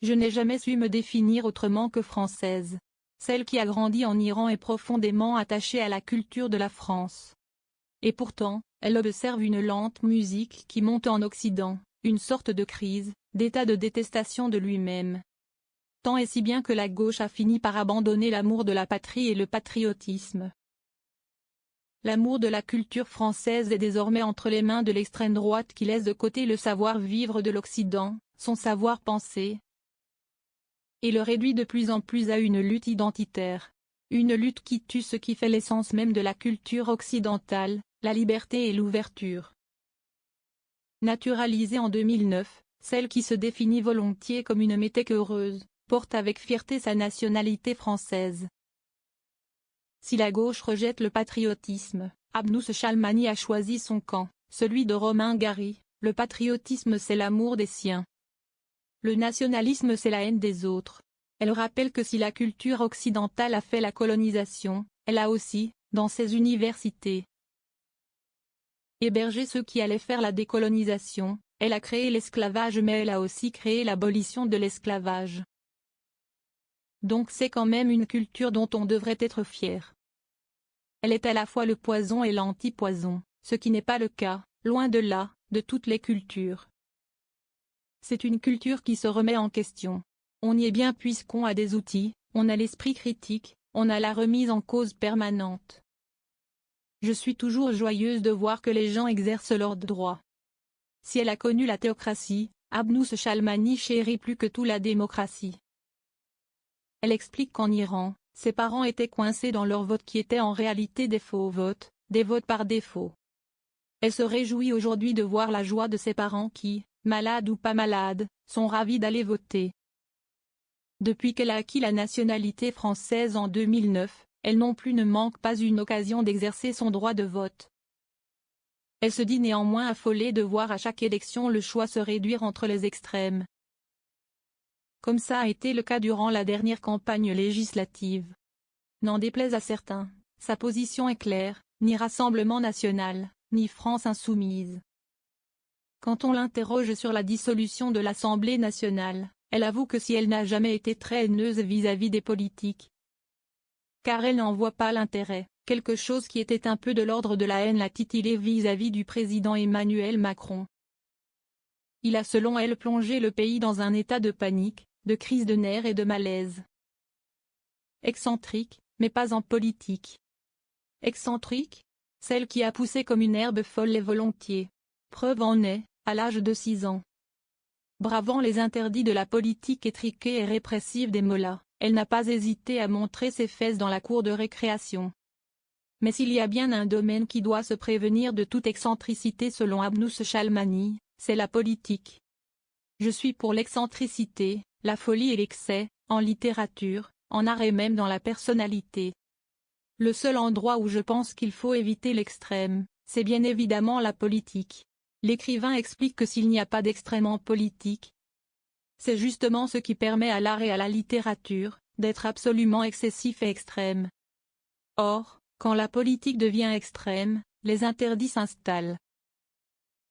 Je n'ai jamais su me définir autrement que française. Celle qui a grandi en Iran est profondément attachée à la culture de la France. Et pourtant, elle observe une lente musique qui monte en Occident, une sorte de crise, d'état de détestation de lui-même. Tant et si bien que la gauche a fini par abandonner l'amour de la patrie et le patriotisme. L'amour de la culture française est désormais entre les mains de l'extrême droite qui laisse de côté le savoir-vivre de l'Occident, son savoir-penser, et le réduit de plus en plus à une lutte identitaire. Une lutte qui tue ce qui fait l'essence même de la culture occidentale, la liberté et l'ouverture. Naturalisée en 2009, celle qui se définit volontiers comme une métèque heureuse, porte avec fierté sa nationalité française. Si la gauche rejette le patriotisme, Abnous Chalmani a choisi son camp, celui de Romain Gary. Le patriotisme c'est l'amour des siens. Le nationalisme c'est la haine des autres. Elle rappelle que si la culture occidentale a fait la colonisation, elle a aussi, dans ses universités, hébergé ceux qui allaient faire la décolonisation. Elle a créé l'esclavage mais elle a aussi créé l'abolition de l'esclavage. Donc c'est quand même une culture dont on devrait être fier. Elle est à la fois le poison et l'anti-poison, ce qui n'est pas le cas, loin de là, de toutes les cultures. C'est une culture qui se remet en question. On y est bien puisqu'on a des outils, on a l'esprit critique, on a la remise en cause permanente. Je suis toujours joyeuse de voir que les gens exercent leurs droits. Si elle a connu la théocratie, Abnous Chalmani chérit plus que tout la démocratie. Elle explique qu'en Iran, ses parents étaient coincés dans leurs votes qui étaient en réalité des faux votes, des votes par défaut. Elle se réjouit aujourd'hui de voir la joie de ses parents qui, malades ou pas malades, sont ravis d'aller voter. Depuis qu'elle a acquis la nationalité française en 2009, elle non plus ne manque pas une occasion d'exercer son droit de vote. Elle se dit néanmoins affolée de voir à chaque élection le choix se réduire entre les extrêmes. Comme ça a été le cas durant la dernière campagne législative. N'en déplaise à certains, sa position est claire, ni Rassemblement national, ni France insoumise. Quand on l'interroge sur la dissolution de l'Assemblée nationale, elle avoue que si elle n'a jamais été très haineuse vis-à-vis des politiques, car elle n'en voit pas l'intérêt, quelque chose qui était un peu de l'ordre de la haine l'a titillée vis-à-vis du président Emmanuel Macron. Il a selon elle plongé le pays dans un état de panique, de crise de nerfs et de malaise. Excentrique, mais pas en politique. Excentrique, celle qui a poussé comme une herbe folle et volontiers. Preuve en est, à l'âge de 6 ans. Bravant les interdits de la politique étriquée et répressive des mollahs, elle n'a pas hésité à montrer ses fesses dans la cour de récréation. Mais s'il y a bien un domaine qui doit se prévenir de toute excentricité selon Abnous Chalmani, c'est la politique. Je suis pour l'excentricité, la folie et l'excès, en littérature, en art et même dans la personnalité. Le seul endroit où je pense qu'il faut éviter l'extrême, c'est bien évidemment la politique. L'écrivain explique que s'il n'y a pas d'extrême en politique, c'est justement ce qui permet à l'art et à la littérature d'être absolument excessif et extrême. Or, quand la politique devient extrême, les interdits s'installent.